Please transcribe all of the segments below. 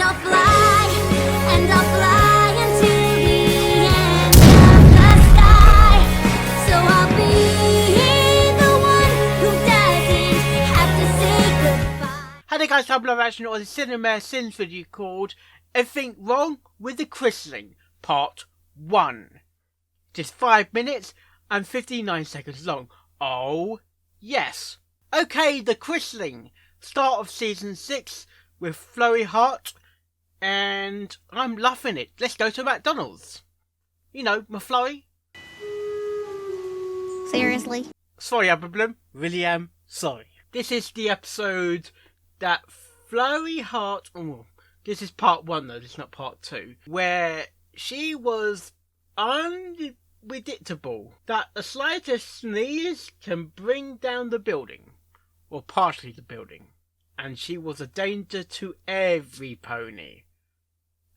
and I'll fly into the end of the sky. So I'll be the one who doesn't have to say goodbye. Hi there guys, I'm Action on the Cinemare Sins video called Everything Wrong with the Christening, Part 1. Just 5 minutes and 59 seconds long. Oh, yes. Okay, the christening. Start of season 6 with Flurry Heart. And I'm loving it. Let's go to McDonald's. You know, McFlurry. Seriously? Sorry, Abraham. Really am sorry. This is the episode that Flurry Heart... Oh, this is part 1 though, this is not part 2. Where she was unpredictable. That the slightest sneeze can bring down the building. Or partially the building. And she was a danger to every pony.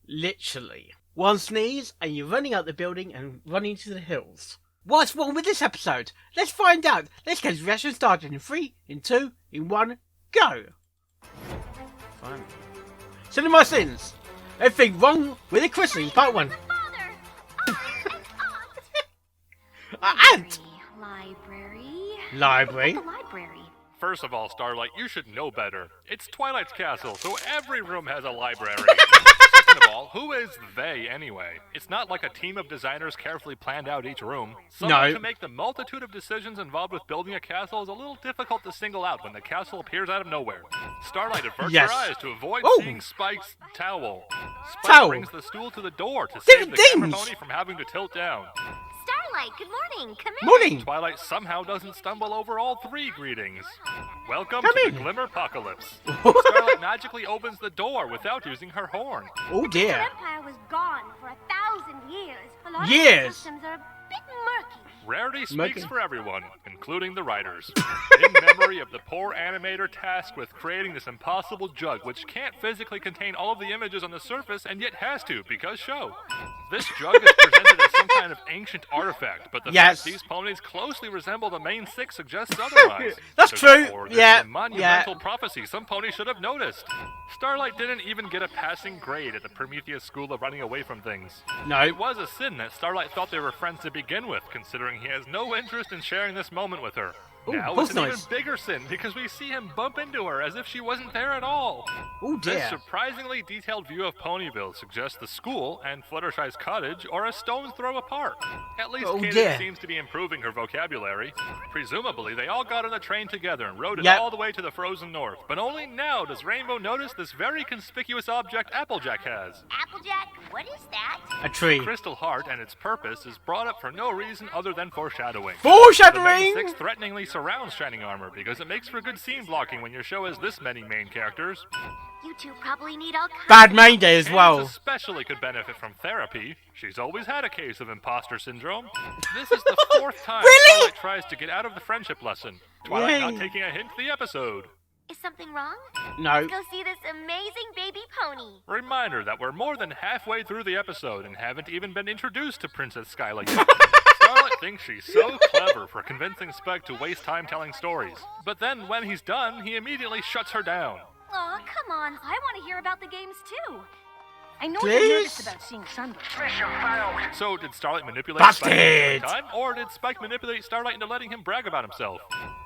Literally. One sneeze and you're running out the building and running to the hills. What's wrong with this episode? Let's find out. Let's get this reaction started in 3, in 2, in 1, go! Fine. Cinema Sins. Everything wrong with the christening, part 1. Ant! Library. First of all, Starlight, you should know better. It's Twilight's castle, so every room has a library. Second of all, who is they anyway? It's not like a team of designers carefully planned out each room. Someone to make the multitude of decisions involved with building a castle is a little difficult to single out when the castle appears out of nowhere. Starlight averts her eyes to avoid seeing Spike's towel. Spike brings the stool to the door to save the camera pony from having to tilt down. Starlight, good morning. Come in. Morning. Twilight somehow doesn't stumble over all 3 greetings. Welcome to the Glimmerpocalypse. Starlight magically opens the door without using her horn. Oh dear. The Empire was gone for 1,000 years. A lot Years. of the systems are a bit murky. Rarity speaks for everyone, including the writers. In memory of the poor animator tasked with creating this impossible jug, which can't physically contain all of the images on the surface, and yet has to, because show. This jug is presented as some kind of ancient artifact, but the fact these ponies closely resemble the main 6 suggests otherwise. That's true. This is a monumental prophecy some ponies should have noticed. Starlight didn't even get a passing grade at the Prometheus School of Running Away from Things. No. It was a sin that Starlight thought they were friends to begin with, considering he has no interest in sharing this moment with her. Ooh, now it's an even bigger sin because we see him bump into her as if she wasn't there at all. Oh dear. This surprisingly detailed view of Ponyville suggests the school and Fluttershy's cottage are a stone's throw apart. At least Katie seems to be improving her vocabulary. Presumably, they all got on the train together and rode it all the way to the frozen north. But only now does Rainbow notice this very conspicuous object Applejack has. Applejack, what is that? A tree. Crystal Heart and its purpose is brought up for no reason other than foreshadowing. Foreshadowing! The main 6 threateningly surrounds Shining Armor because it makes for good scene blocking when your show has this many main characters. You two probably need all kinds Bad main day as well. Candace especially could benefit from therapy. She's always had a case of imposter syndrome. This is the 4th time Twilight tries to get out of the friendship lesson. Twilight not taking a hint the episode. Is something wrong? No. Let's go see this amazing baby pony. Reminder that we're more than halfway through the episode and haven't even been introduced to Princess Skyla yet. Starlight thinks she's so clever for convincing Spike to waste time telling stories. But then when he's done, he immediately shuts her down. Aw, come on. I want to hear about the games too. I know Please? you're nervous about seeing Sunbird. So did Starlight manipulate Spike at the time, or did Spike manipulate Starlight into letting him brag about himself?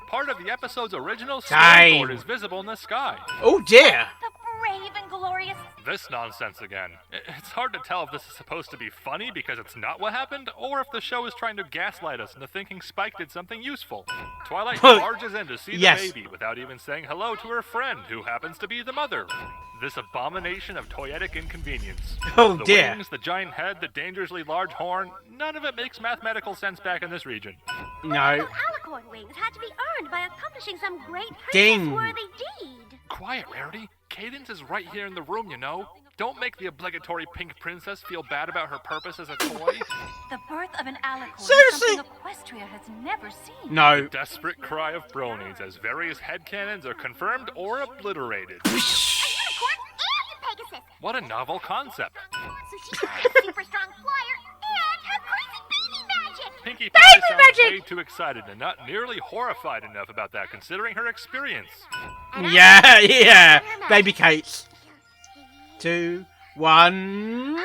Part of the episode's original storyboard is visible in the sky. Oh dear. The brave and glorious. This nonsense again. It's hard to tell if this is supposed to be funny because it's not what happened, or if the show is trying to gaslight us into thinking Spike did something useful. Twilight barges in to see the baby without even saying hello to her friend, who happens to be the mother. This abomination of toyetic inconvenience. Oh the dear. wings, the giant head, the dangerously large horn, none of it makes mathematical sense back in this region. No. Alicorn wings had to be earned by accomplishing some great princess-worthy deed. Quiet, Rarity. Cadence is right here in the room, you know. Don't make the obligatory pink princess feel bad about her purpose as a toy. The birth of an alicorn Seriously? is something Equestria has never seen. No. The desperate cry of bronies as various headcanons are confirmed or obliterated. A unicorn and a Pegasus. What a novel concept. So she can be a super strong flyer and have crazy baby magic. Pinkie Pie sounds way too excited and not nearly horrified enough about that considering her experience. Yeah. Baby Kate's. 2, 1.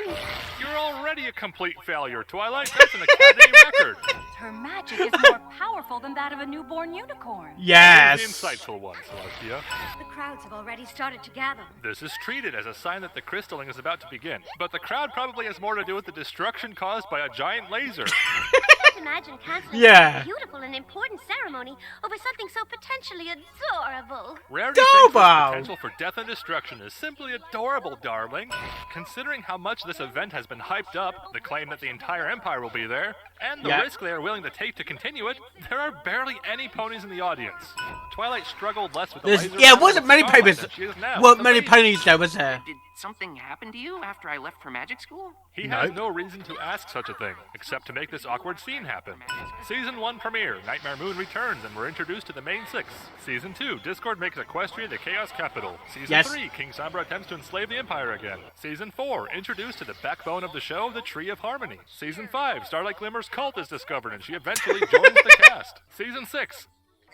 You're already a complete failure, Twilight. That's an Academy record. Her magic is more powerful than that of a newborn unicorn. Yes. That is the insightful one, Celestia. The crowds have already started to gather. This is treated as a sign that the crystalling is about to begin, but the crowd probably has more to do with the destruction caused by a giant laser. Can't imagine canceling Yeah. a beautiful and important ceremony over something so potentially adorable. Rarity thinks Adorable. this potential for death and destruction is simply adorable, darling. Considering how much this event has been hyped up, the claim that the entire Empire will be there, and the Yeah. risk they are willing to take to continue it, there are barely any ponies in the audience. Twilight struggled less with the laser Yeah, it battle wasn't with many Starlight papers. than she is now Weren't with the many baby. ponies there, was there? Did something happen to you after I left for magic school? He No. has no reason to ask such a thing, except to make this awkward scene happen. Season 1 premiere, Nightmare Moon returns and we're introduced to the main six. Season 2, Discord makes Equestria the Chaos Capital. Season Yes. 3, King Sombra attempts to enslave the Empire again. Season 4, introduced to the backbone of the show, the Tree of Harmony. Season 5, Starlight Glimmer's cult is discovered and she eventually joins the cast. Season 6,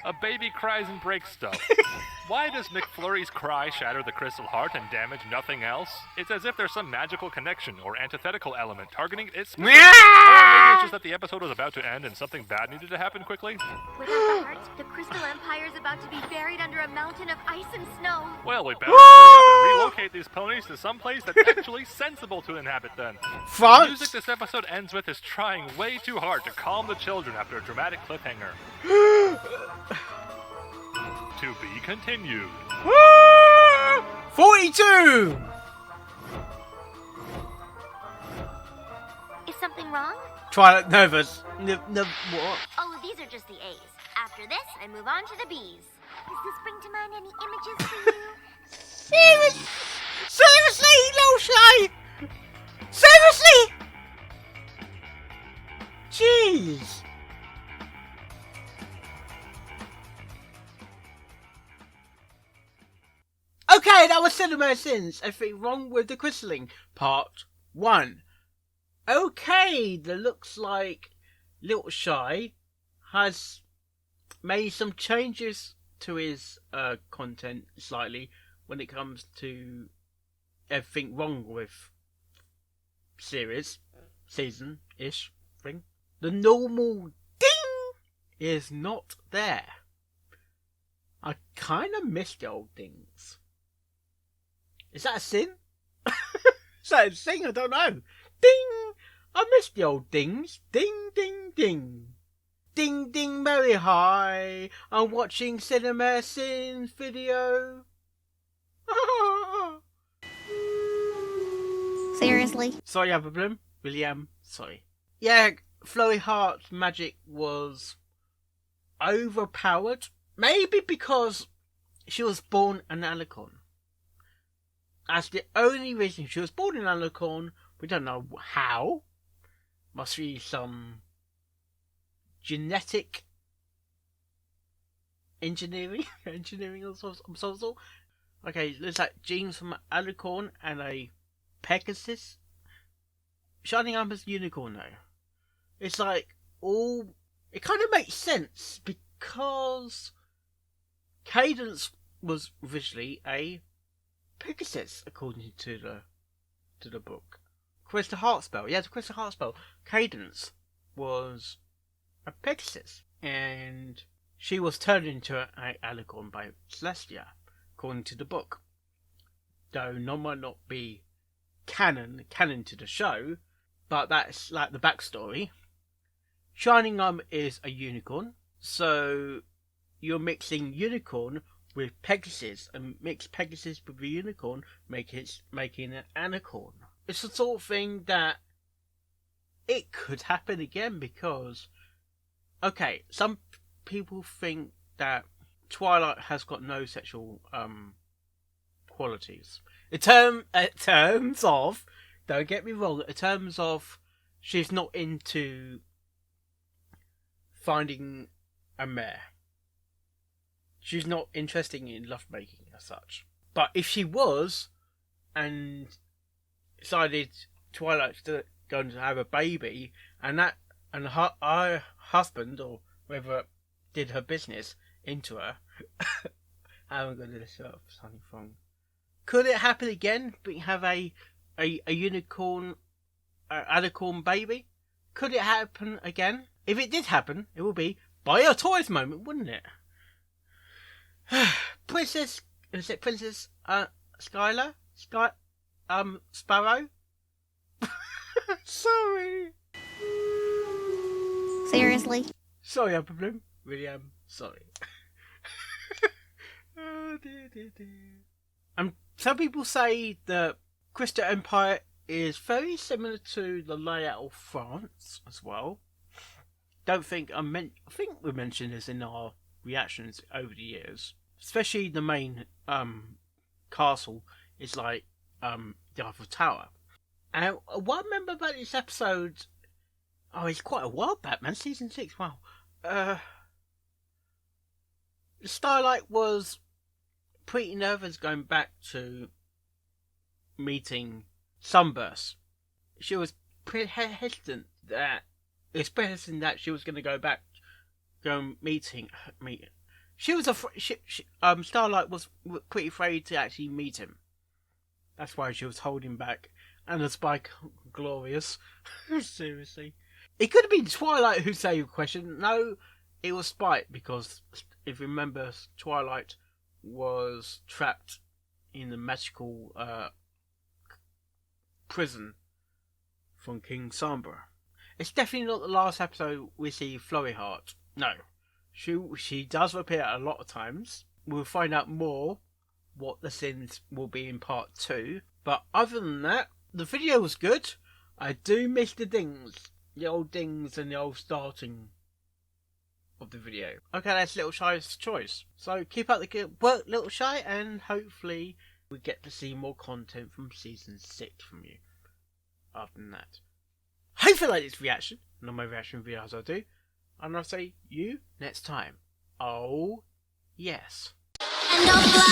a baby cries and breaks stuff. Why does McFlurry's cry shatter the crystal heart and damage nothing else? It's as if there's some magical connection or antithetical element targeting its specific... Or maybe it's just that the episode was about to end and something bad needed to happen quickly. Without the heart, the Crystal Empire is about to be buried under a mountain of ice and snow. Well, we better hurry up and relocate these ponies to some place that's actually sensible to inhabit then. The France? music this episode ends with is trying way too hard to calm the children after a dramatic cliffhanger. To be continued. 42! Is something wrong? Twilight nervous. What? Oh, these are just the A's. After this, I move on to the B's. Does this bring to mind any images for you? Seriously, Littleshy! Seriously! Jeez. Okay, that was Cinemare Sins. Everything wrong with the crystalling. Part 1. Okay, that looks like Littleshy has made some changes to his content slightly when it comes to everything wrong with season-ish thing. The normal ding is not there. I kind of miss the old dings. Is that a sin? Is that a thing? I don't know. Ding! I miss the old dings. Ding, ding, ding. Ding, ding, very high. I'm watching Cinemare Sins video. Seriously? Sorry, Abblin. William. Sorry. Yeah, Flurry Heart's magic was overpowered. Maybe because she was born an alicorn. That's the only reason she was born an alicorn. We don't know how. Must be some genetic engineering of some sort. Okay, looks like genes from an alicorn and a Pegasus. Shining Armor's unicorn though. It's like all. It kind of makes sense because Cadence was originally a Pegasus, according to the book. Crystal Heart Spell. Yeah, the Crystal Heart Spell. Cadence was a Pegasus, and she was turned into an alicorn by Celestia, according to the book. Though none might not be canon to the show, but that's like the backstory. Shining Armor is a unicorn, so you're mixing unicorn with Pegasus, and mix Pegasus with a unicorn, making an alicorn. It's the sort of thing that it could happen again because, okay, some people think that Twilight has got no sexual qualities. In terms of, don't get me wrong, in terms of she's not into finding a mare. She's not interested in lovemaking as such. But if she was, and decided Twilight's going to have a baby, and her husband or whoever did her business into her, how am I going to do this up? Something from Could it happen again? We have a unicorn, alicorn baby. Could it happen again? If it did happen, it would be buy your toys moment, wouldn't it? Princess Skylar? Sparrow? Sorry. Seriously? Sorry, Upper Bloom. Really am sorry. Oh, dear. Some people say the Crystal Empire is very similar to the layout of France as well. I think we mentioned this in our reactions over the years. Especially the main castle is like the Eiffel Tower. And what I remember about this episode, it's quite a while back, man. Season 6, wow. Starlight was pretty nervous going back to meeting Sunburst. She was pretty hesitant that she was going to go meeting. She was Starlight was pretty afraid to actually meet him. That's why she was holding back. And the Spike, glorious. Seriously. It could have been Twilight who saved the question. No, it was Spike, because if you remember, Twilight was trapped in the magical prison from King Sombra. It's definitely not the last episode we see Flurry Heart. No. She does appear a lot of times. We'll find out more what the sins will be in part 2. But other than that, the video was good. I do miss the dings. The old dings and the old starting of the video. Okay, that's Littleshy's choice. So keep up the good work, Littleshy, and hopefully we get to see more content from season 6 from you. Other than that, hopefully you like this reaction, and all my reaction videos I do, and I'll see you next time. Oh, yes. And don't fly